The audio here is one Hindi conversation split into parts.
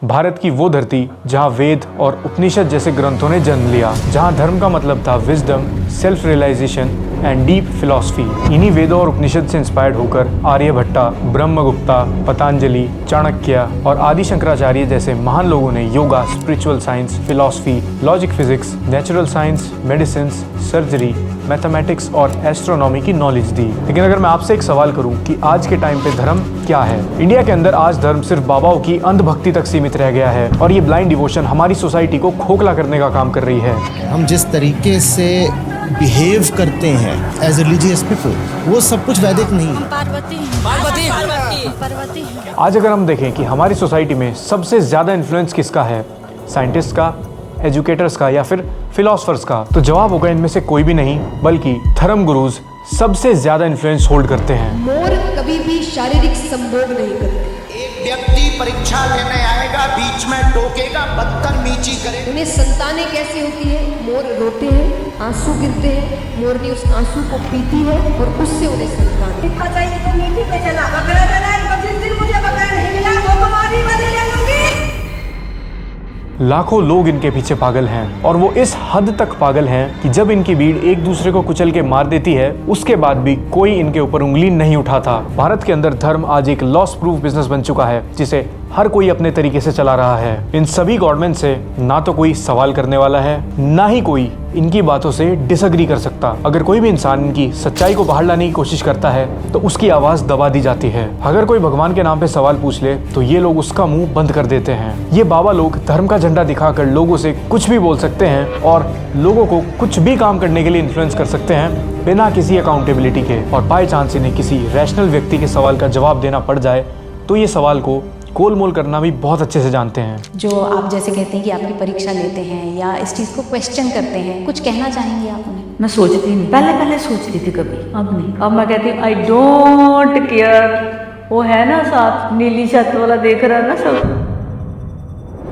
भारत की वो धरती जहाँ वेद और उपनिषद जैसे ग्रंथों ने जन्म लिया, जहाँ धर्म का मतलब था wisdom, self realization and deep philosophy. इन्हीं वेदों और उपनिषद से इंस्पायर्ड होकर आर्यभट्टा, ब्रह्मगुप्ता, पतंजलि, चाणक्य और आदि शंकराचार्य जैसे महान लोगों ने yoga, spiritual science, philosophy, logic, physics, natural science, medicine, surgery, mathematics और एस्ट्रोनॉमी की नॉलेज दी। लेकिन अगर मैं आपसे एक सवाल करूं कि आज के टाइम पे धर्म क्या है? इंडिया के अंदर आज धर्म सिर्फ बाबाओं की अंधभक्ति तक सीमित रह गया है और ये ब्लाइंड डिवोशन हमारी सोसाइटी को खोखला करने का काम कर रही है। हम जिस तरीके से बिहेव करते हैं एज रिलीजियस पीपल, वो सब कुछ वैदिक नहीं है। पार्वती। आज अगर हम देखें कि हमारी सोसाइटी में सबसे ज्यादा इन्फ्लुएंस किसका है, साइंटिस्ट का, एजुकेटर्स का या फिर फिलोसफर्स का, तो जवाब होगा इनमें से कोई भी नहीं बल्कि धर्म गुरुज सबसे ज्यादा इन्फ्लुएंस होल्ड करते हैं। मोर कभी भी शारीरिक संभोग नहीं करते। एक व्यक्ति परीक्षा लेने आएगा, बीच में टोकेगा, बदतमीजी करेगा। उन्हें संतानें कैसे होती है? मोर रोते हैं, आंसू गिरते हैं, मोरनी उस आंसू को पीती है और उससे उन्हें संतान। लाखों लोग इनके पीछे पागल हैं और वो इस हद तक पागल हैं कि जब इनकी भीड़ एक दूसरे को कुचल के मार देती है, उसके बाद भी कोई इनके ऊपर उंगली नहीं उठाता। भारत के अंदर धर्म आज एक लॉस प्रूफ बिजनेस बन चुका है जिसे हर कोई अपने तरीके से चला रहा है। इन सभी गवर्नमेंट से ना तो कोई सवाल करने वाला है, ना ही कोई इनकी बातों से डिसएग्री कर सकता। अगर कोई भी इंसान इनकी सच्चाई को बाहर लाने की कोशिश करता है तो उसकी आवाज दबा दी जाती है। अगर कोई भगवान के नाम पे सवाल पूछ ले तो ये लोग उसका मुंह बंद कर देते हैं। ये बाबा लोग धर्म का झंडा दिखाकर लोगों से कुछ भी बोल सकते हैं और लोगों को कुछ भी काम करने के लिए इन्फ्लुएंस कर सकते हैं बिना किसी अकाउंटेबिलिटी के। और बाय चांस इन्हें किसी रैशनल व्यक्ति के सवाल का जवाब देना पड़ जाए तो ये सवाल को गोल मोल करना भी बहुत अच्छे से जानते हैं। जो आप जैसे कहते हैं कि आपकी परीक्षा लेते हैं या इस चीज़ को क्वेश्चन करते हैं, कुछ कहना चाहेंगे आप उन्हें? मैं सोचती नहीं, पहले सोचती थी कभी, अब नहीं। अब मैं कहती हूँ आई डोंट केयर। वो है ना साथ नीली छत वाला, देख रहा है ना सब।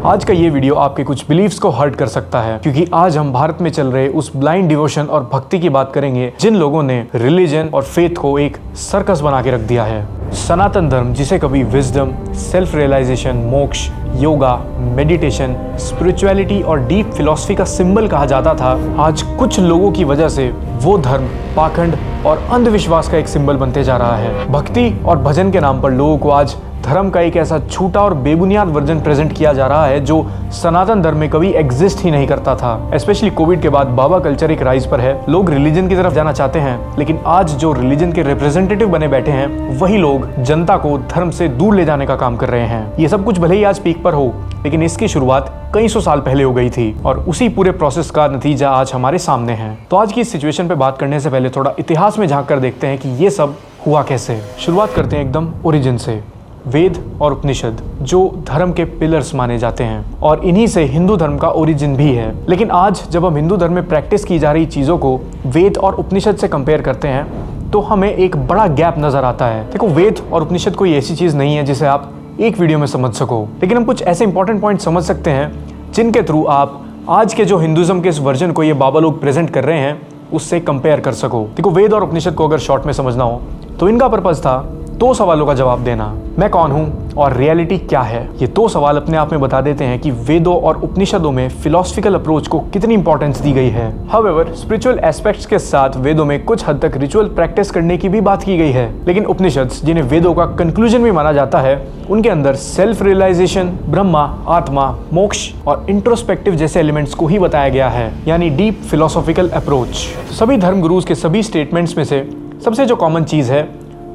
आज का ये वीडियो आपके कुछ बिलीफ्स को हर्ट कर सकता है क्योंकि आज हम भारत में चल रहे उस ब्लाइंड डिवोशन और भक्ति की बात करेंगे जिन लोगों ने रिलीजन और फेथ को एक सर्कस बना के रख दिया है। सनातन धर्म, जिसे कभी विजडम, सेल्फ रियलाइजेशन, मोक्ष, योगा, मेडिटेशन, स्पिरिचुअलिटी और डीप फिलॉसफी का सिंबल कहा जाता था, आज कुछ लोगों की वजह से वो धर्म पाखंड और अंधविश्वास का एक सिंबल बनते जा रहा है। भक्ति और भजन के नाम पर लोगों को आज धर्म का एक ऐसा झूठा और बेबुनियाद वर्जन प्रेजेंट किया जा रहा है जो सनातन धर्म में कभी एग्जिस्ट ही नहीं करता था। स्पेशली कोविड के बाद बाबा कल्चर एक राइज पर है। लोग रिलीजन की तरफ जाना चाहते हैं, लेकिन आज जो रिलीजन के रिप्रेजेंटेटिव बने बैठे हैं वही लोग जनता को धर्म से दूर ले जाने का काम कर रहे हैं। ये सब कुछ भले ही आज पीक पर हो, लेकिन इसकी शुरुआत कई सौ साल पहले हो गई थी और उसी पूरे प्रोसेस का नतीजा आज हमारे सामने है। तो आज की इस सिचुएशन पे बात करने से पहले थोड़ा इतिहास में झांक कर देखते हैं कि ये सब हुआ कैसे। शुरुआत करते हैं एकदम ओरिजिन से। वेद और उपनिषद जो धर्म के पिलर्स माने जाते हैं और इन्हीं से हिंदू धर्म का ओरिजिन भी है। लेकिन आज जब हम हिंदू धर्म में प्रैक्टिस की जा रही चीज़ों को वेद और उपनिषद से कंपेयर करते हैं तो हमें एक बड़ा गैप नजर आता है। देखो, वेद और उपनिषद कोई ऐसी चीज़ नहीं है जिसे आप एक वीडियो में समझ सको, लेकिन हम कुछ ऐसे इंपॉर्टेंट पॉइंट समझ सकते हैं जिनके थ्रू आप आज के जो हिंदुज्म के इस वर्जन को ये बाबा लोग प्रेजेंट कर रहे हैं उससे कंपेयर कर सको। देखो, वेद और उपनिषद को अगर शॉर्ट में समझना हो तो इनका पर्पज था दो सवालों का जवाब देना। मैं कौन हूं और रियलिटी क्या है? ये दो सवाल अपने आप में बता देते हैं कि वेदों और उपनिषदों में फिलोसफिकल अप्रोच को कितनी इंपॉर्टेंस दी गई है। हाउएवर, स्पिरिचुअल एस्पेक्ट्स के साथ वेदों में कुछ हद तक रिचुअल प्रैक्टिस करने की भी बात की गई है। लेकिन उपनिषद, जिन्हें वेदों का कंक्लूजन भी माना जाता है, उनके अंदर सेल्फ रियलाइजेशन, ब्रह्मा, आत्मा, मोक्ष और इंट्रोस्पेक्टिव जैसे एलिमेंट्स को ही बताया गया है, यानी डीप फिलोसॉफिकल अप्रोच। सभी धर्म गुरुज के सभी स्टेटमेंट्स में से सबसे जो कॉमन चीज है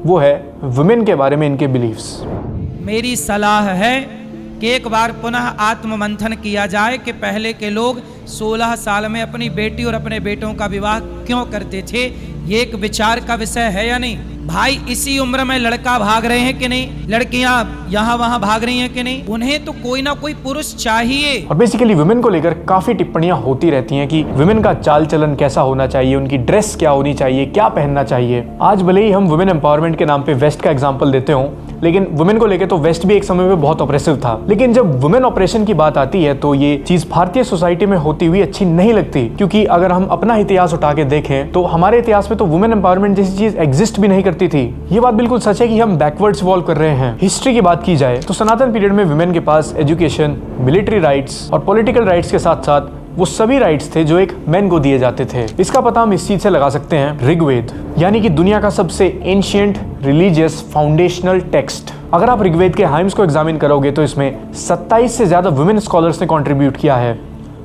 वो है वुमेन के बारे में इनके बिलीव्स। मेरी सलाह है कि एक बार पुनः आत्ममंथन किया जाए कि पहले के लोग 16 साल में अपनी बेटी और अपने बेटों का विवाह क्यों करते थे। ये एक विचार का विषय है या नहीं? भाई, इसी उम्र में लड़का भाग रहे हैं कि नहीं, लड़कियां यहाँ वहाँ भाग रही हैं कि नहीं, उन्हें तो कोई ना कोई पुरुष चाहिए। और बेसिकली वुमेन को लेकर काफी टिप्पणियां होती रहती हैं कि वुमेन का चाल चलन कैसा होना चाहिए, उनकी ड्रेस क्या होनी चाहिए, क्या पहनना चाहिए। आज भले ही हम वुमेन एम्पावरमेंट के नाम पे वेस्ट का एग्जाम्पल देते हो, लेकिन वुमेन को लेकर तो वेस्ट भी एक समय में बहुत ऑप्रेसिव था। लेकिन जब वुमेन ऑपरेशन की बात आती है तो ये चीज भारतीय सोसाइटी में होती हुई अच्छी नहीं लगती, क्योंकि अगर हम अपना इतिहास उठा के देखें तो हमारे इतिहास में तो वुमेन एम्पावरमेंट जैसी चीज एग्जिस्ट भी नहीं करती थी। ये बात बिल्कुल सच है कि हम बैकवर्ड्स इवॉल्व कर रहे हैं। हिस्ट्री की बात की जाए तो सनातन पीरियड में वुमेन के पास एजुकेशन, मिलिट्री राइट्स और पॉलिटिकल राइट्स के साथ साथ वो सभी राइट्स थे जो एक मैन को दिए जाते थे। इसका पता हम इस चीज से लगा सकते हैं, ऋग्वेद यानी कि दुनिया का सबसे एंशिएंट रिलीजियस फाउंडेशनल टेक्स्ट। अगर आप ऋग्वेद के हाइम्स को एग्जामिन करोगे तो इसमें 27 से ज्यादा वुमेन स्कॉलर्स ने कंट्रीब्यूट किया है,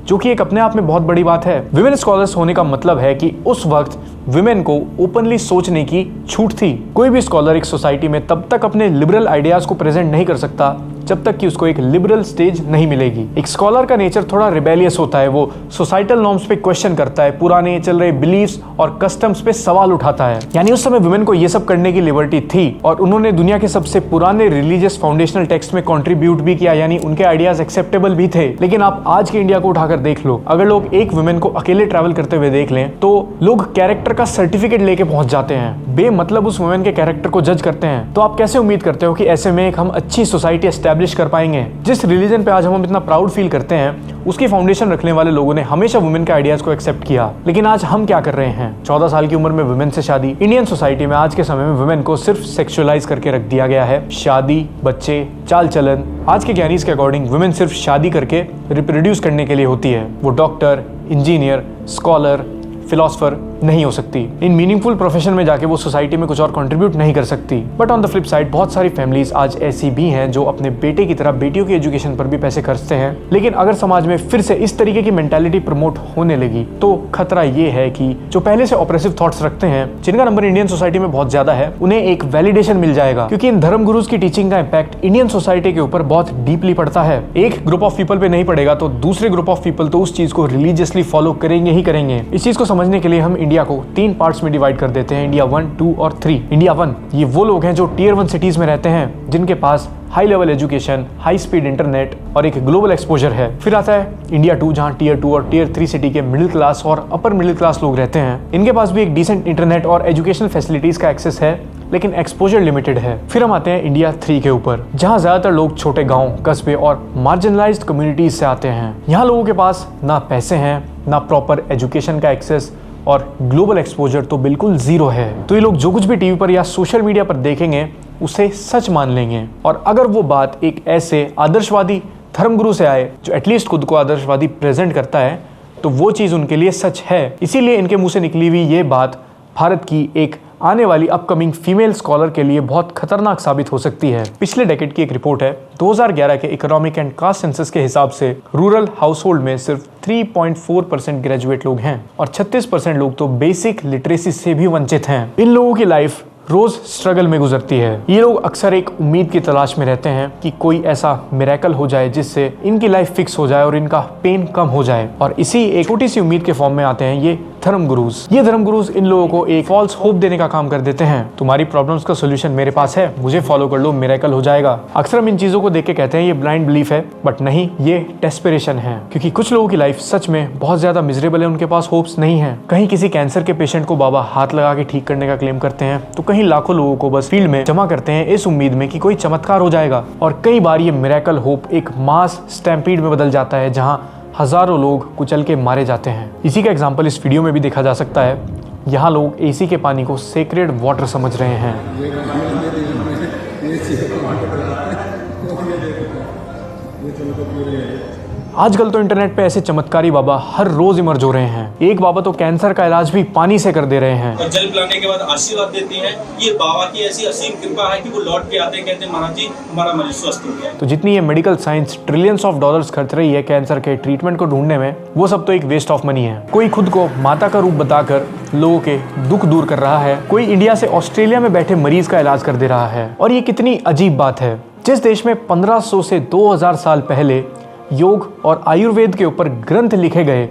जो कि एक अपने आप में बहुत बड़ी बात है। वुमेन स्कॉलर्स होने का मतलब है कि उस वक्त वुमेन को ओपनली सोचने की छूट थी। कोई भी स्कॉलर एक सोसाइटी में तब तक अपने लिबरल आइडियाज को प्रेजेंट नहीं कर सकता जब तक कि उसको एक लिबरल स्टेज नहीं मिलेगी। एक स्कॉलर का नेचर थोड़ा रिबेलियस होता है, वो सोसाइटल नॉर्म्स पे क्वेश्चन करता है, पुराने चल रहे बिलीफ्स और कस्टम्स पे सवाल उठाता है। यानी उस समय वुमेन को ये सब करने की लिबर्टी थी और उन्होंने दुनिया के सबसे पुराने रिलीजियस फाउंडेशनल टेक्स्ट में कंट्रीब्यूट भी किया, यानी उनके आइडियाज एक्सेप्टेबल भी थे। लेकिन आप आज के इंडिया को उठाकर देख लो, अगर लोग एक वुमेन को अकेले ट्रैवल करते हुए देख लें तो लोग कैरेक्टर का सर्टिफिकेट लेके पहुंच जाते हैं, बेमतलब उस वुमेन के कैरेक्टर को जज करते हैं। तो आप कैसे उम्मीद करते हो कि ऐसे में एक हम अच्छी सोसाइटी एस्टैब्लिश कर पाएंगे? जिस रिलीजन पे आज हम इतना प्राउड फील करते हैं, उसकी फाउंडेशन रखने वाले लोगों ने हमेशा वुमेन के आइडियाज को एक्सेप्ट किया। लेकिन आज हम क्या कर रहे हैं? 14 साल की उम्र में वुमेन से शादी। इंडियन सोसाइटी में आज के समय में वुमेन को सिर्फ सेक्सुअलाइज करके रख दिया गया है। शादी, बच्चे, चाल चलन, आज के ज्ञानीज के अकॉर्डिंग वुमेन सिर्फ शादी करके रिप्रोड्यूस करने के लिए होती है। वो डॉक्टर, इंजीनियर, स्कॉलर, फिलोसफर नहीं हो सकती। इन मीनिंगफुल प्रोफेशन में जाके वो सोसाइटी में कुछ और कंट्रीब्यूट नहीं कर सकती। But on the flip side बहुत सारी फैमिलीज आज ऐसी भी हैं जो अपने बेटे की तरह बेटियों की एजुकेशन पर भी पैसे खर्चते हैं। लेकिन अगर समाज में फिर से इस तरीके की मेंटालिटी प्रमोट होने लगी तो खतरा ये है कि जो पहले से ऑप्रेसिव थॉट्स रखते हैं, जिनका नंबर इंडियन सोसाइटी में बहुत ज्यादा है, उन्हें एक वैलिडेशन मिल जाएगा, क्योंकि इन धर्म गुरुज की टीचिंग का इम्पैक्ट इंडियन सोसाइटी के ऊपर बहुत डीपली पड़ता है। एक ग्रुप ऑफ पीपल पे नहीं पड़ेगा तो दूसरे ग्रुप ऑफ पीपल तो उस चीज को रिलीजियसली फॉलो करेंगे ही करेंगे। इस चीज को समझने के लिए हम इंडिया को 3 पार्ट्स में डिवाइड कर देते हैं, इंडिया 1, 2 और 3। इंडिया 1 ये वो लोग हैं जो टियर 1 सिटीज में रहते हैं, जिनके पास high level education, high speed internet और एक ग्लोबल एक्सपोजर है। फिर आता है इंडिया 2, जहां टियर 2 और टियर 3 सिटी के मिडिल क्लास और अपर मिडिल क्लास लोग रहते हैं। इनके पास भी एक डिसेंट इंटरनेट और एजुकेशनल फैसिलिटीज का एक्सेस है, लेकिन एक्सपोजर लिमिटेड है। फिर हम आते हैं इंडिया 3 के ऊपर, जहां ज्यादातर लोग छोटे गांव, कस्बे और मार्जिनलाइज्ड कम्युनिटीज से आते हैं। यहाँ लोगों के पास ना पैसे हैं, ना प्रॉपर एजुकेशन का एक्सेस और ग्लोबल एक्सपोजर तो बिल्कुल जीरो है। तो ये लोग जो कुछ भी टीवी पर या सोशल मीडिया पर देखेंगे उसे सच मान लेंगे। और अगर वो बात एक ऐसे आदर्शवादी धर्मगुरु से आए जो एटलीस्ट खुद को आदर्शवादी प्रेजेंट करता है, तो वो चीज उनके लिए सच है। इसीलिए इनके मुंह से निकली हुई ये बात भारत की एक आने वाली अपकमिंग फीमेल स्कॉलर के लिए बहुत खतरनाक साबित हो सकती है। पिछले डेकेड की एक रिपोर्ट है, 2011 के इकोनॉमिक एंड कास्ट सेंसस के हिसाब से रूरल हाउसहोल्ड में सिर्फ 3.4% ग्रेजुएट लोग हैं और 36% लोग तो बेसिक लिटरेसी से भी वंचित हैं। इन लोगों की लाइफ रोज स्ट्रगल में गुजरती है। ये लोग अक्सर एक उम्मीद की तलाश में रहते हैं कि कोई ऐसा मिरेकल हो जाए जिससे इनकी लाइफ फिक्स हो जाए और इनका पेन कम हो जाए। और इसी एक छोटी सी उम्मीद के फॉर्म में आते हैं ये धर्म गुरुज। ये धर्म गुरुज इन लोगों को एक फॉल्स होप देने का काम कर देते हैं। तुम्हारी प्रॉब्लम्स का सोल्यूशन मेरे पास है, मुझे फॉलो कर लो, मिरेकल हो जाएगा। अक्सर हम इन चीजों को देख के कहते हैं ये ब्लाइंड बिलीफ है, बट नहीं, ये डेस्पिरेशन है। क्योंकि कुछ लोगों की लाइफ सच में बहुत ज्यादा मिजरेबल है, उनके पास होप्स नहीं है। कहीं किसी कैंसर के पेशेंट को बाबा हाथ लगा के ठीक करने का क्लेम करते हैं, तो कहीं लाखों लोगों को बस फील्ड में जमा करते हैं इस उम्मीद में कि कोई चमत्कार हो जाएगा। और कई बार ये मिरेकल होप एक मास स्टैम्पीड में बदल जाता है, जहां हजारों लोग कुचल के मारे जाते हैं। इसी का एग्जाम्पल इस वीडियो में भी देखा जा सकता है। यहाँ लोग एसी के पानी को सेक्रेड वाटर समझ रहे हैं। आजकल तो इंटरनेट पे ऐसे चमत्कारी बाबा हर रोज इमर्ज हो रहे हैं। एक बाबा तो कैंसर का इलाज भी पानी से कर दे रहे हैं और जल पिलाने के बाद आशीर्वाद देते हैं। ये बाबा की ऐसी असीम कृपा है कि वो लौट के आते हैं, कहते हैं महाराज जी हमारा मरीज स्वस्थ हो गया। तो जितनी ये medical science trillions of dollars खर्च रही है कैंसर के ट्रीटमेंट को ढूंढने में, वो सब तो एक वेस्ट ऑफ मनी है। कोई खुद को माता का रूप बताकर लोगों के दुख दूर कर रहा है, कोई इंडिया से ऑस्ट्रेलिया में बैठे मरीज का इलाज कर दे रहा है। और ये कितनी अजीब बात है, जिस देश में 1500 से 2000 साल पहले योग और आयुर्वेद के ऊपर ग्रंथ लिखे गए,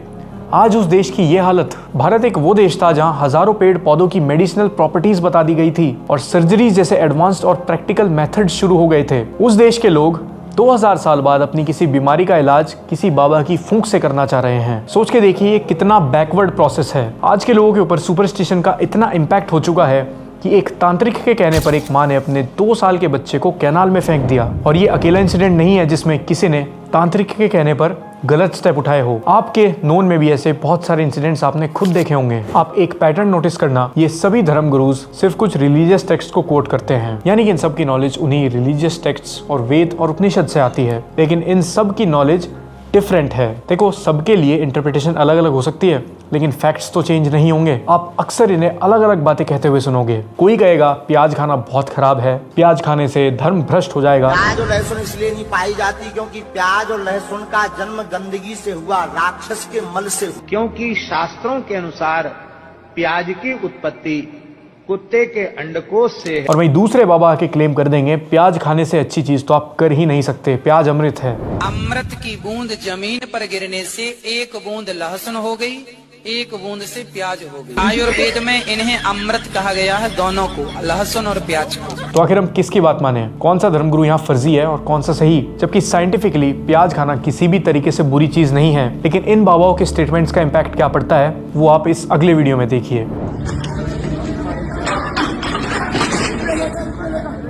आज उस देश की ये हालत। भारत एक वो देश था जहां हजारों पेड़ पौधों की मेडिसिनल प्रॉपर्टीज बता दी गई थी और सर्जरीज जैसे एडवांस्ड और प्रैक्टिकल मेथड शुरू हो गए थे। उस देश के लोग 2000 साल बाद अपनी किसी बीमारी का इलाज किसी बाबा की फूंक से करना चाह रहे हैं। सोच के देखिए ये कितना बैकवर्ड प्रोसेस है। आज के लोगों के ऊपर सुपरस्टिशन का इतना इम्पैक्ट हो चुका है कि एक तांत्रिक के कहने पर एक माँ ने अपने 2 साल के बच्चे को कैनाल में फेंक दिया। और ये अकेला इंसिडेंट नहीं है जिसमें किसी ने तांत्रिक के कहने पर गलत स्टेप उठाए हो। आपके नोन में भी ऐसे बहुत सारे इंसिडेंट्स आपने खुद देखे होंगे। आप एक पैटर्न नोटिस करना, ये सभी धर्म गुरुज सिर्फ कुछ रिलीजियस टेक्स्ट को कोट करते हैं, यानी कि इन सब की नॉलेज उन्हीं रिलीजियस टेक्स्ट और वेद और उपनिषद से आती है, लेकिन इन सब की नॉलेज डिफरेंट है। देखो, सबके लिए इंटरप्रिटेशन अलग अलग हो सकती है, लेकिन फैक्ट्स तो चेंज नहीं होंगे। आप अक्सर इन्हें अलग अलग बातें कहते हुए सुनोगे। कोई कहेगा प्याज खाना बहुत खराब है, प्याज खाने से धर्म भ्रष्ट हो जाएगा। प्याज और लहसुन इसलिए नहीं पाई जाती क्योंकि प्याज और लहसुन का जन्म गंदगी से हुआ, राक्षस के मल से हुआ। क्योंकि शास्त्रों के अनुसार प्याज की उत्पत्ति कुत्ते के अंडकोश से। और वहीं दूसरे बाबा आके क्लेम कर देंगे प्याज खाने से अच्छी चीज तो आप कर ही नहीं सकते, प्याज अमृत है। अमृत की बूंद जमीन पर गिरने से एक बूंद लहसुन हो गई, एक बूंद से प्याज हो गई। आयुर्वेद में इन्हें अमृत कहा गया है, दोनों को, लहसुन और प्याज को। तो आखिर हम किसकी बात माने? कौन सा धर्मगुरु यहाँ फर्जी है और कौन सा सही? जबकि साइंटिफिकली प्याज खाना किसी भी तरीके से बुरी चीज नहीं है, लेकिन इन बाबाओं के स्टेटमेंट्स का इम्पैक्ट क्या पड़ता है वो आप इस अगले वीडियो में देखिए।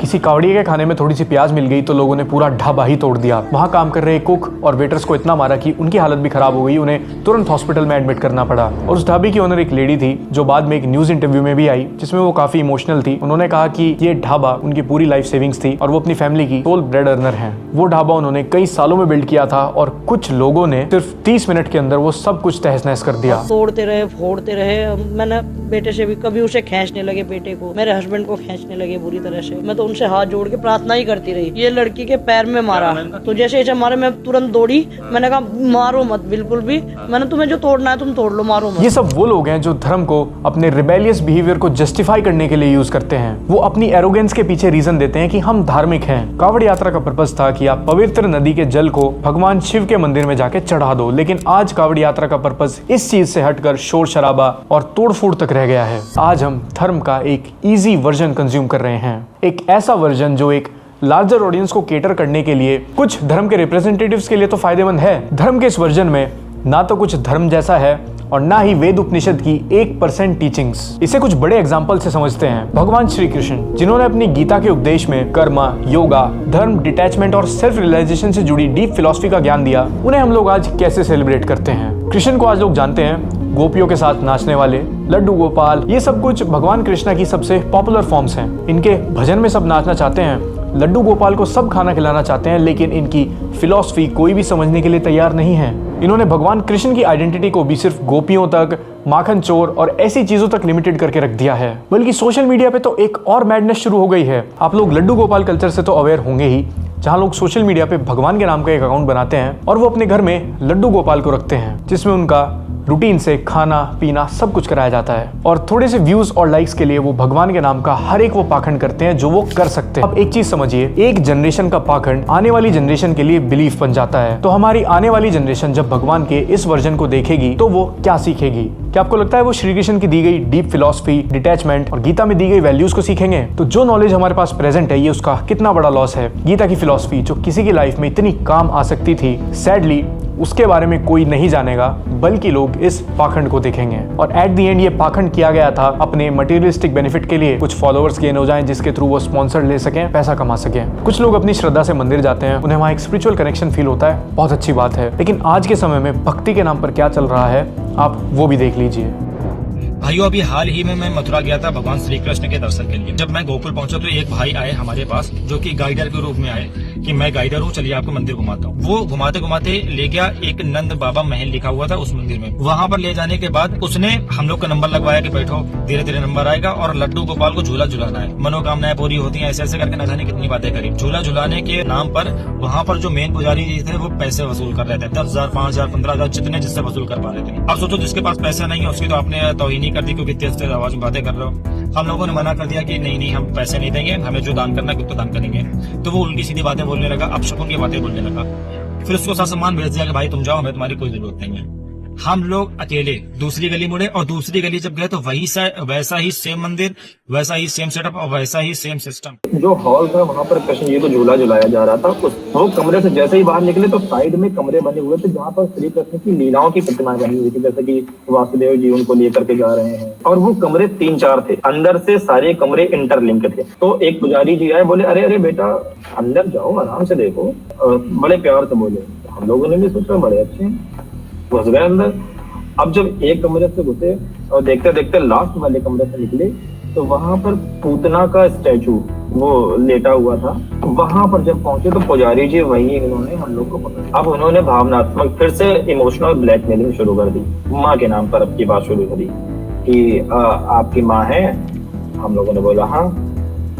किसी कावड़िए के खाने में थोड़ी सी प्याज मिल गई तो लोगों ने पूरा ढाबा ही तोड़ दिया। वहां काम कर रहे कुक और वेटर्स को इतना मारा कि उनकी हालत भी खराब हो गई, उन्हें तुरंत हॉस्पिटल में एडमिट करना पड़ा। और उस ढाबे की ओनर एक लेडी थी जो बाद में एक न्यूज इंटरव्यू में भी आई, जिसमें वो काफी इमोशनल थी। उन्होंने कहा कि ये ढाबा उनकी पूरी लाइफ सेविंग्स थी और वो अपनी फैमिली की सोल ब्रेड अर्नर है। वो ढाबा उन्होंने कई सालों में बिल्ड किया था और कुछ लोगों ने सिर्फ 30 मिनट के अंदर वो सब कुछ तहस नहस कर दिया। तोड़ते रहे, फोड़ते रहे। मैंने बेटे से भी कभी उसे खींचने लगे, बेटे को, मेरे हस्बैंड को खींचने लगे बुरी तरह से। मैं तो उनसे हाथ जोड़ के प्रार्थना ही करती रही। ये लड़की के पैर में मारा तो जैसे ऐसे मारे मैं तुरंत दौड़ी। मैंने कहा मारो मत बिल्कुल भी, मैंने तुम्हें जो तोड़ना है तुम तोड़ लो, मारो मत। ये सब वो लोग हैं जो धर्म को अपने रिबेलियस बिहेवियर को जस्टिफाई करने के लिए यूज करते हैं। वो अपनी एरोगेंस के पीछे रीजन देते हैं कि हम धार्मिक हैं। कावड़ यात्रा का पर्पस था कि आप पवित्र नदी के जल को भगवान शिव के मंदिर में जाके चढ़ा दो, लेकिन आज कावड़ यात्रा का पर्पस इस चीज से हटकर शोर शराबा और तोड़फोड़ तक रह गया है। आज हम धर्म का एक इजी वर्जन कंज्यूम कर रहे हैं, एक ऐसा वर्जन जो एक लार्जर ऑडियंस को केटर करने के लिए कुछ धर्म के रिप्रेजेंटेटिव्स के लिए तो फायदेमंद है। धर्म के इस वर्जन में ना तो कुछ धर्म जैसा है और ना ही वेद उपनिषद की 1% टीचिंग्स। इसे कुछ बड़े एग्जाम्पल से समझते हैं। भगवान श्री कृष्ण, जिन्होंने अपनी गीता के उपदेश में कर्म, योगा, धर्म, डिटैचमेंट और सेल्फ रियलाइजेशन से जुड़ी डीप फिलॉसफी का ज्ञान दिया, उन्हें हम लोग आज कैसे सेलिब्रेट करते हैं? कृष्ण को आज लोग जानते हैं गोपियों के साथ नाचने वाले, लड्डू गोपाल, ये सब कुछ भगवान कृष्णा की सबसे पॉपुलर फॉर्म्स हैं। इनके भजन में सब नाचना चाहते हैं, लड्डू गोपाल को सब खाना खिलाना चाहते हैं, लेकिन इनकी फिलॉसफी कोई भी समझने के लिए तैयार नहीं है। इन्होंने भगवान कृष्ण की आइडेंटिटी को भी सिर्फ गोपियों तक, माखन चोर और ऐसी चीजों तक लिमिटेड करके रख दिया है। बल्कि सोशल मीडिया पे तो एक और मैडनेस शुरू हो गई है। आप लोग लड्डू गोपाल कल्चर से तो अवेयर होंगे ही, जहां लोग सोशल मीडिया पे भगवान के नाम का एक अकाउंट बनाते हैं और वो अपने घर में लड्डू गोपाल को रखते हैं, जिसमें उनका रूटीन से खाना पीना सब कुछ कराया जाता है। और थोड़े से व्यूज और लाइक्स के लिए वो भगवान के नाम का हर एक वो पाखंड करते हैं जो वो कर सकते हैं। अब एक चीज समझिए, एक जनरेशन का पाखंड आने वाली जनरेशन के लिए बिलीफ बन जाता है। तो हमारी आने वाली जनरेशन जब भगवान के इस वर्जन को देखेगी तो वो क्या सीखेगी? क्या आपको लगता है वो श्री कृष्ण की दी गई डीप फिलॉसफी, डिटैचमेंट और गीता में दी गई वैल्यूज को सीखेंगे? तो जो नॉलेज हमारे पास प्रेजेंट है, ये उसका कितना बड़ा लॉस है। गीता की फिलॉसफी जो किसी की लाइफ में इतनी काम आ सकती थी, सैडली उसके बारे में कोई नहीं जानेगा, बल्कि लोग इस पाखंड को देखेंगे। और एट द एंड ये पाखंड किया गया था अपने मटेरियलिस्टिक बेनिफिट के लिए, कुछ फॉलोअर्स गेन हो जाएं जिसके थ्रू वो स्पॉन्सर ले सकें, पैसा कमा सकें। कुछ लोग अपनी श्रद्धा से मंदिर जाते हैं, उन्हें वहाँ एक स्पिरिचुअल कनेक्शन फील होता है, बहुत अच्छी बात है। लेकिन आज के समय में भक्ति के नाम पर क्या चल रहा है आप वो भी देख लीजिए। भाइयों, अभी हाल ही में मैं मथुरा गया था भगवान श्री कृष्ण के दर्शन के लिए। जब मैं गोकुल पहुंचा तो एक भाई आए हमारे पास जो कि गाइडर के रूप में आए कि मैं गाइडर हूँ, चलिए आपको मंदिर घुमाता हूँ। वो घुमाते घुमाते ले गया एक नंद बाबा महल लिखा हुआ था उस मंदिर में। वहाँ पर ले जाने के बाद उसने हम लोग का नंबर लगवाया कि बैठो, धीरे धीरे नंबर आएगा और लड्डू गोपाल को झूला झुलाना है, मनोकामनाएं पूरी होती है, ऐसे ऐसे करके न जाने कितनी बातें करी। झूला झुलाने के नाम पर वहाँ पर जो मेन पुजारी जी थे वो पैसे वसूल कर रहे थे, 10,000, 5,000, 15,000 जितने जिससे वसूल कर पा रहे थे। अब सोचो जिसके पास पैसा नहीं है उसकी तो आपने तौहीन कर दी क्योंकि तेज आवाज में बातें कर रहे हो। हम लोगों ने मना कर दिया कि नहीं नहीं, हम पैसे नहीं देंगे, हमें जो दान करना है तो दान करेंगे। तो वो उल्टी सीधी बातें बोलने लगा, अपशकुन की बातें बोलने लगा। फिर उसको साथ सम्मान भेज दिया कि भाई तुम जाओ, हमें तुम्हारी कोई जरूरत नहीं है। हम लोग अकेले दूसरी गली मुड़े और दूसरी गली जब गए तो वैसा ही सेम मंदिर, वैसा ही सेम सेटअप और वैसा ही सेम सिस्टम। जो हॉल था वहाँ पर कृष्ण जी को झूला झुलाया जा रहा था। वो कमरे से जैसे ही बाहर निकले तो साइड में कमरे बने हुए थे जहाँ पर श्री कृष्ण की लीलाओं की प्रतिमाएं बनी हुई थी, जैसे कि वासुदेव जी उनको लेकर के जा रहे हैं। और वो कमरे 3-4 थे, अंदर से सारे कमरे इंटरलिंक थे। तो एक पुजारी जी आए, बोले अरे अरे बेटा अंदर जाओ, आराम से देखो, बड़े प्यार से बोले। हम लोगों ने भी सोचा बड़े अच्छे हैं, घुस गए अंदर। अब जब एक कमरे से घुसे और देखते देखते लास्ट वाले कमरे से निकले तो वहां पर पूतना का स्टैचू वो लेटा हुआ था। वहां पर जब पहुंचे तो पुजारी जी वही उन्होंने हम लोग को पकड़ा। अब उन्होंने भावनात्मक फिर से इमोशनल ब्लैकमेलिंग शुरू कर दी। माँ के नाम पर अब की बात शुरू करी कि आपकी माँ है। हम लोगों ने बोला हाँ,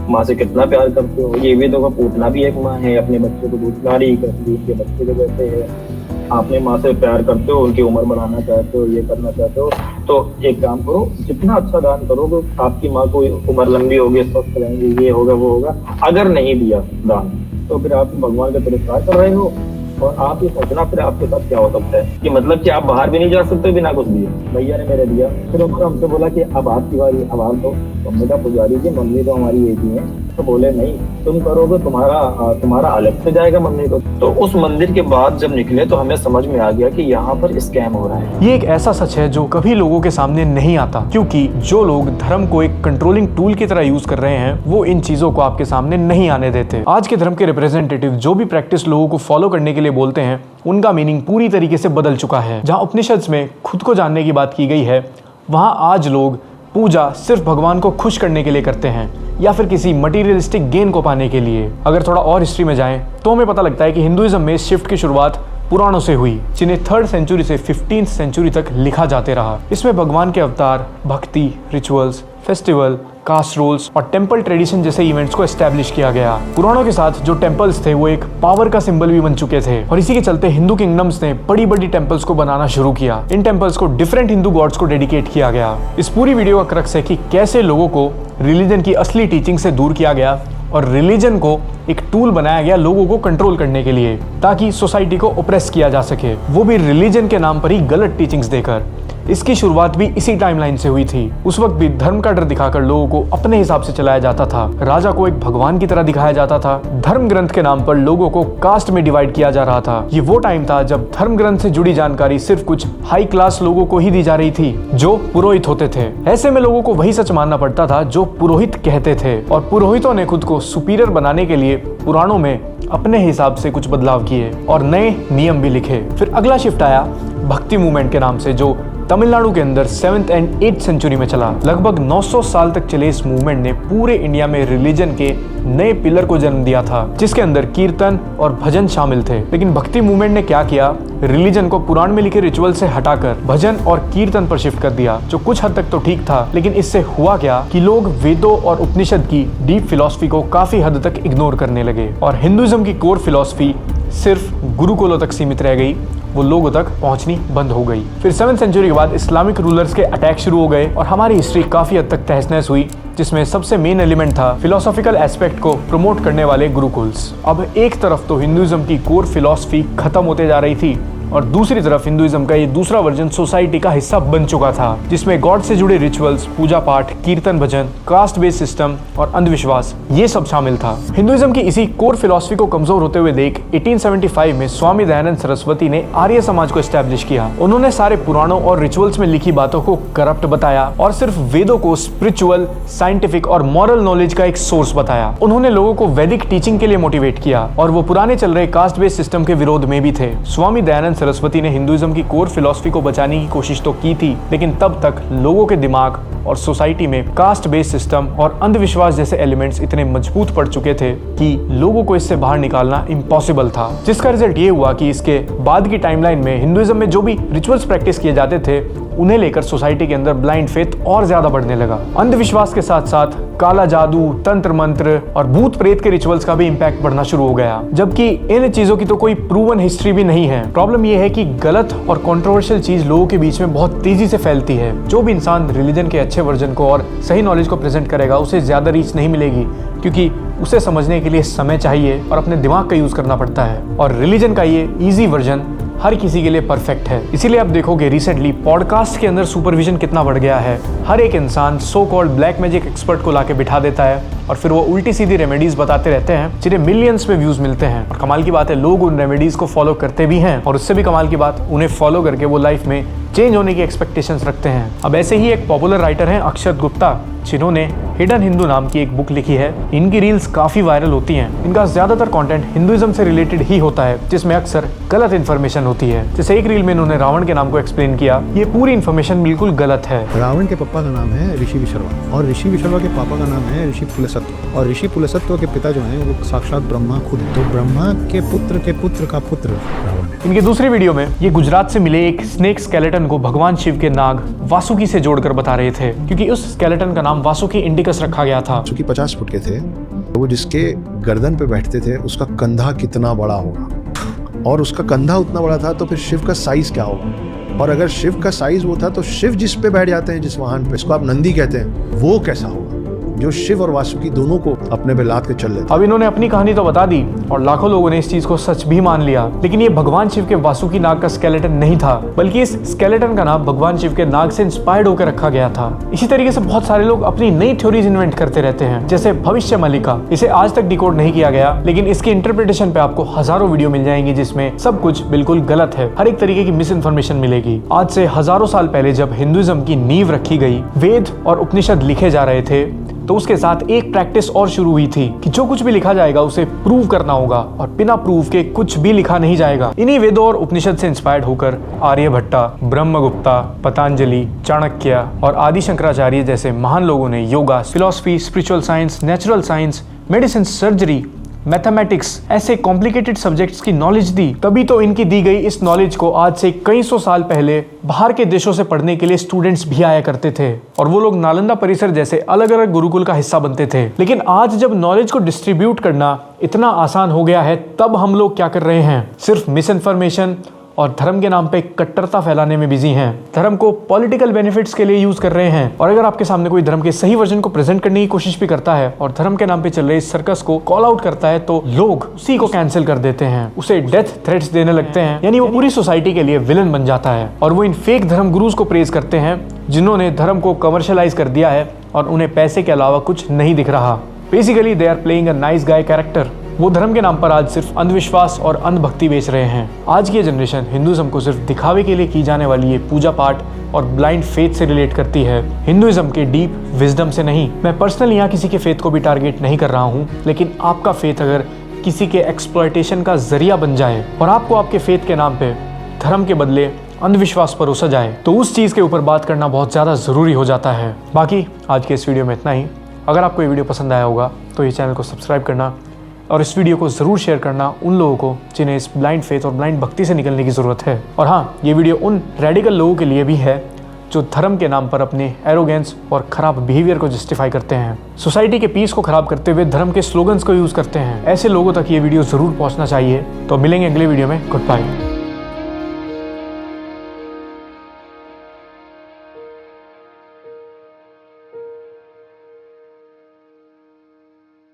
माँ से कितना प्यार करते हो, ये भी तो पूतना भी एक माँ है, अपने बच्चे को दूध नारी करती है, उसके बच्चे को जैसे है। आपने माँ से प्यार करते हो, उनकी उम्र बढ़ाना चाहते हो, ये करना चाहते हो, तो एक काम करो, जितना अच्छा दान करोगे आपकी माँ को उम्र लंबी होगी, स्वस्थ रहेंगी, ये होगा वो होगा। अगर नहीं दिया दान तो फिर आप भगवान का तिरस्कार कर रहे हो। और आप ये सोचना फिर आपके साथ क्या हो सकता है कि मतलब कि आप बाहर भी नहीं जा सकते बिना कुछ दिए। भैया ने मेरे दिया। फिर ऊपर हमसे बोला कि अब आपकी बारी, अब आप दो। हमने कहा पुजारी जी मम्मी तो हमारी एक ही है। तो बोले नहीं, तुम करोगे तुम्हारा अलग से जाएगा मम्मी को। तो उस मंदिर के बाद जब निकले तो हमें समझ में आ गया कि यहाँ पर स्कैम हो रहा है। ये एक ऐसा सच है जो कभी लोगों के सामने नहीं आता, क्योंकि जो लोग धर्म को एक कंट्रोलिंग टूल की तरह यूज कर रहे हैं वो इन चीजों को आपके सामने नहीं आने देते। आज के धर्म के रिप्रेजेंटेटिव जो भी प्रैक्टिस लोगों को फॉलो करने के लिए बोलते हैं उनका मीनिंग पूरी तरीके से बदल चुका है। जहाँ उपनिषद में खुद को जानने की बात की गई है, वहाँ आज लोग पूजा सिर्फ भगवान को खुश करने के लिए करते हैं या फिर किसी मटीरियलिस्टिक गेन को पाने के लिए। अगर थोड़ा और हिस्ट्री में जाएं तो हमें पता लगता है कि हिंदुइज्म में इस शिफ्ट की शुरुआत पुराणों से हुई, जिन्हें 3rd सेंचुरी से 15th सेंचुरी तक लिखा जाते रहा। इसमें भगवान के अवतार, भक्ति, रिचुअल्स, फेस्टिवल, कास्ट रोल्स और टेम्पल ट्रेडिशन जैसे इवेंट्स को एस्टैब्लिश किया गया। पुराणों के साथ जो टेम्पल्स थे वो एक पावर का सिंबल भी बन चुके थे और इसी के चलते हिंदू किंगडम्स ने बड़ी बड़ी टेम्पल्स को बनाना शुरू किया। इन टेम्पल्स को डिफरेंट हिंदू गॉड्स को डेडिकेट किया गया। इस पूरी वीडियो का क्रक्स है कि कैसे लोगों को रिलीजन की असली टीचिंग से दूर किया गया और रिलीजन को एक टूल बनाया गया लोगों को कंट्रोल करने के लिए, ताकि सोसाइटी को ओप्रेस किया जा सके, वो भी रिलीजन के नाम पर ही गलत टीचिंग्स देकर। इसकी शुरुआत भी इसी टाइमलाइन से हुई थी। उस वक्त भी धर्म का डर दिखाकर लोगों को अपने हिसाब से चलाया जाता था। राजा को एक भगवान की तरह दिखाया जाता था। धर्म ग्रंथ के नाम पर लोगों को कास्ट में डिवाइड किया जा रहा था। ये वो टाइम था जब धर्म ग्रंथ से जुड़ी जानकारी सिर्फ कुछ हाई क्लास लोगों को ही दी जा रही थी, जो पुरोहित होते थे। ऐसे में लोगों को वही सच मानना पड़ता था जो पुरोहित कहते थे, और पुरोहितों ने खुद को सुपीरियर बनाने के लिए पुराणों में अपने हिसाब से कुछ बदलाव किए और नए नियम भी लिखे। फिर अगला शिफ्ट आया भक्ति मूवमेंट के नाम से, जो तमिलनाडु के अंदर 7th and 8th सेंचुरी में चला। लगभग 900 साल तक चले इस मूवमेंट ने पूरे इंडिया में रिलीजन के नए पिलर को जन्म दिया था, जिसके अंदर कीर्तन और भजन शामिल थे। लेकिन भक्ति मूवमेंट ने क्या किया, रिलीजन को पुराण में लिखे रिचुअल से हटाकर भजन और कीर्तन पर शिफ्ट कर दिया, जो कुछ हद तक तो ठीक था। लेकिन इससे हुआ क्या कि लोग वेदों और उपनिषद की डीप फिलॉसफी को काफी हद तक इग्नोर करने लगे और हिंदुइज्म की कोर फिलॉसफी सिर्फ गुरुकुलों तक सीमित रह गई, वो लोगों तक पहुंचनी बंद हो गई। फिर 7th सेंचुरी के बाद इस्लामिक रूलर्स के अटैक शुरू हो गए और हमारी हिस्ट्री काफी हद तक तहस-नहस हुई, जिसमें सबसे मेन एलिमेंट था फिलोसॉफिकल एस्पेक्ट को प्रमोट करने वाले गुरुकुल्स। अब एक तरफ तो हिंदुइज्म की कोर फिलॉसफी खत्म होते जा रही थी और दूसरी तरफ हिंदुइज्म का ये दूसरा वर्जन सोसाइटी का हिस्सा बन चुका था, जिसमें गॉड से जुड़े रिचुअल्स, पूजा पाठ, कीर्तन भजन, कास्ट बेस्ड सिस्टम और अंधविश्वास ये सब शामिल था। हिंदुइज्म की इसी कोर फिलॉसफी को कमजोर होते हुए देख 1875 में स्वामी दयानंद सरस्वती ने आर्य समाज को एस्टैब्लिश किया। उन्होंने सारे पुराणों और रिचुअल्स में लिखी बातों को करप्ट बताया और सिर्फ वेदों को स्पिरिचुअल, साइंटिफिक और मॉरल नॉलेज का एक सोर्स बताया। उन्होंने लोगों को वैदिक टीचिंग के लिए मोटिवेट किया और वो पुराने चल रहे कास्ट बेस्ड सिस्टम के विरोध में भी थे। स्वामी दयानंद सरस्वती ने हिंदुइज्म की कोर फिलॉसफी को बचाने की कोशिश तो की थी, लेकिन तब तक लोगों के दिमाग और सोसाइटी में कास्ट बेस्ड सिस्टम और अंधविश्वास जैसे एलिमेंट्स इतने मजबूत पड़ चुके थे कि लोगों को इससे बाहर निकालना इम्पॉसिबल था। जिसका रिजल्ट ये हुआ कि इसके बाद की टाइमलाइन में हिंदुइज्म में जो भी रिचुअल्स प्रैक्टिस किए जाते थे उन्हें लेकर सोसाइटी के अंदर ब्लाइंड फेथ और ज्यादा बढ़ने लगा। अंधविश्वास के साथ साथ काला जादू, तंत्र मंत्र और भूत प्रेत के रिचुअल्स का भी इम्पैक्ट बढ़ना शुरू हो गया, जबकि इन चीजों की तो कोई प्रूवन हिस्ट्री भी नहीं है। प्रॉब्लम यह है कि गलत और कंट्रोवर्शियल चीज लोगों के बीच में बहुत तेजी से फैलती है। जो भी इंसान रिलीजन के अच्छे वर्जन को और सही नॉलेज को प्रेजेंट करेगा उसे ज्यादा रीच नहीं मिलेगी, क्योंकि उसे समझने के लिए समय चाहिए और अपने दिमाग का यूज करना पड़ता है। और रिलीजन का ये इजी वर्जन हर किसी के लिए परफेक्ट है। इसीलिए आप देखोगे रिसेंटली पॉडकास्ट के अंदर सुपरविजन कितना बढ़ गया है। हर एक इंसान so called black magic expert को लाके बिठा देता है और फिर वो उल्टी सीधी रेमेडीज बताते रहते हैं जिन्हें मिलियंस में व्यूज मिलते हैं। और कमाल की बात है, लोग उन रेमेडीज को फॉलो करते भी हैं और उससे भी कमाल की बात, उन्हें फॉलो करके वो लाइफ में चेंज होने की एक्सपेक्टेशंस रखते हैं। अब ऐसे ही एक पॉपुलर राइटर हैं अक्षत गुप्ता, जिन्होंने हिडन हिंदू नाम की एक बुक लिखी है। इनकी रील्स काफी वायरल होती हैं। इनका ज्यादातर कंटेंट हिंदुइज्म से रिलेटेड ही होता है, जिसमें अक्सर गलत इन्फॉर्मेशन होती है। जैसे एक रील में इन्होंने रावण के नाम को एक्सप्लेन किया, ये पूरी इन्फॉर्मेशन बिल्कुल गलत है। रावण के पापा का नाम है ऋषि विशर्वा और ऋषि विशर्वा के पापा का नाम है ऋषि पुलसत्व और ऋषि पुलसत्व के पिता जो हैं वो साक्षात ब्रह्मा खुद। तो ब्रह्मा के पुत्र का पुत्र रावण है। इनकी दूसरी वीडियो में ये गुजरात से मिले एक स्नेक स्केलेटन को भगवान शिव के नाग वासुकी से जोड़कर बता रहे थे, क्योंकि उस स्केलेटन का नाम वासुकी इंडिकस रखा गया था। वासुकी 50 फुट के थे, वो जिसके गर्दन पे बैठते थे उसका कंधा कितना बड़ा होगा, और उसका कंधा उतना बड़ा था तो फिर शिव का साइज क्या होगा, और अगर शिव का साइज वो था तो शिव जिस पे बैठ जाते हैं, जिस वाहन पे, इसको आप नंदी कहते हैं, वो कैसा होगा जो शिव और वासुकी दोनों को अपने पे लाद के चल लेते। अब इन्होंने अपनी कहानी तो बता दी और लाखों लोगों ने इस चीज को सच भी मान लिया, लेकिन ये भगवान शिव के वासुकी नाग का स्केलेटन नहीं था, बल्कि इस स्केलेटन का नाम भगवान शिव के नाग से इंस्पायर्ड होकर रखा गया था। इसी तरीके से बहुत सारे लोग अपनी नई थ्योरीज इन्वेंट करते रहते हैं, जैसे भविष्य मलिका। इसे आज तक डिकोड नहीं किया गया, लेकिन इसकी इंटरप्रिटेशन पे आपको हजारों वीडियो मिल जाएंगी जिसमें सब कुछ बिल्कुल गलत है। हर एक तरीके की मिस इन्फॉर्मेशन मिलेगी। आज से हजारों साल पहले जब हिंदुइज्म की नींव रखी गई, वेद और उपनिषद लिखे जा रहे थे, तो उसके साथ एक प्रैक्टिस और शुरू हुई थी कि जो कुछ भी लिखा जाएगा उसे प्रूव करना होगा और बिना प्रूफ के कुछ भी लिखा नहीं जाएगा। इन्हीं वेदों और उपनिषद से इंस्पायर्ड होकर आर्यभट्टा, ब्रह्मगुप्ता, पतंजलि, चाणक्य और आदि शंकराचार्य जैसे महान लोगों ने yoga, philosophy, spiritual science, natural science, medicine, surgery, mathematics ऐसे कॉम्प्लिकेटेड सब्जेक्ट्स की नॉलेज दी। तभी तो इनकी दी गई इस नॉलेज को आज से कई सौ साल पहले बाहर के देशों से पढ़ने के लिए स्टूडेंट्स भी आया करते थे और वो लोग नालंदा परिसर जैसे अलग अलग गुरुकुल का हिस्सा बनते थे। लेकिन आज जब नॉलेज को डिस्ट्रीब्यूट करना इतना आसान हो गया है, तब हम लोग क्या कर रहे हैं? सिर्फ मिस इन्फॉर्मेशन और धर्म के नाम पे कट्टरता फैलाने में बिजी हैं। धर्म को पॉलिटिकल बेनिफिट्स के लिए यूज कर रहे हैं। और अगर आपके सामने कोई धर्म के सही वर्जन को प्रेजेंट करने की कोशिश भी करता है और धर्म के नाम पे चल रहे इस सर्कस को कॉल आउट करता है, तो लोग उसी को कैंसिल कर देते हैं, उसे डेथ थ्रेट्स देने लगते हैं, यानी वो पूरी सोसाइटी के लिए विलन बन जाता है। और वो इन फेक धर्म गुरुज को प्रेज करते हैं जिन्होंने धर्म को कमर्शियलाइज कर दिया है और उन्हें पैसे के अलावा कुछ नहीं दिख रहा। Basically they are playing a nice guy character. वो धर्म के नाम पर आज सिर्फ अंधविश्वास और अंधभक्ति बेच रहे हैं। आज की ये जनरेशन हिंदुइज्म को सिर्फ दिखावे के लिए की जाने वाली ये पूजा पाठ और ब्लाइंड फेथ से रिलेट करती है, हिंदुइज्म के डीप विजडम से नहीं। मैं पर्सनली यहाँ किसी के फेथ को भी टारगेट नहीं कर रहा हूँ, लेकिन आपका फेथ अगर किसी के एक्सप्लॉयटेशन का जरिया बन जाए और आपको आपके फेथ के नाम पे धर्म के बदले अंधविश्वास परोसा जाए, तो उस चीज के ऊपर बात करना बहुत ज्यादा जरूरी हो जाता है। बाकी आज के इस वीडियो में इतना ही। अगर आपको ये वीडियो पसंद आया होगा तो ये चैनल को सब्सक्राइब करना और इस वीडियो को ज़रूर शेयर करना उन लोगों को जिन्हें इस ब्लाइंड फेथ और ब्लाइंड भक्ति से निकलने की ज़रूरत है। और हाँ, ये वीडियो उन रेडिकल लोगों के लिए भी है जो धर्म के नाम पर अपने एरोगेंस और खराब बिहेवियर को जस्टिफाई करते हैं, सोसाइटी के पीस को खराब करते हुए धर्म के स्लोगन्स को यूज़ करते हैं। ऐसे लोगों तक ये वीडियो ज़रूर पहुँचना चाहिए। तो मिलेंगे अगले वीडियो में। Good bye.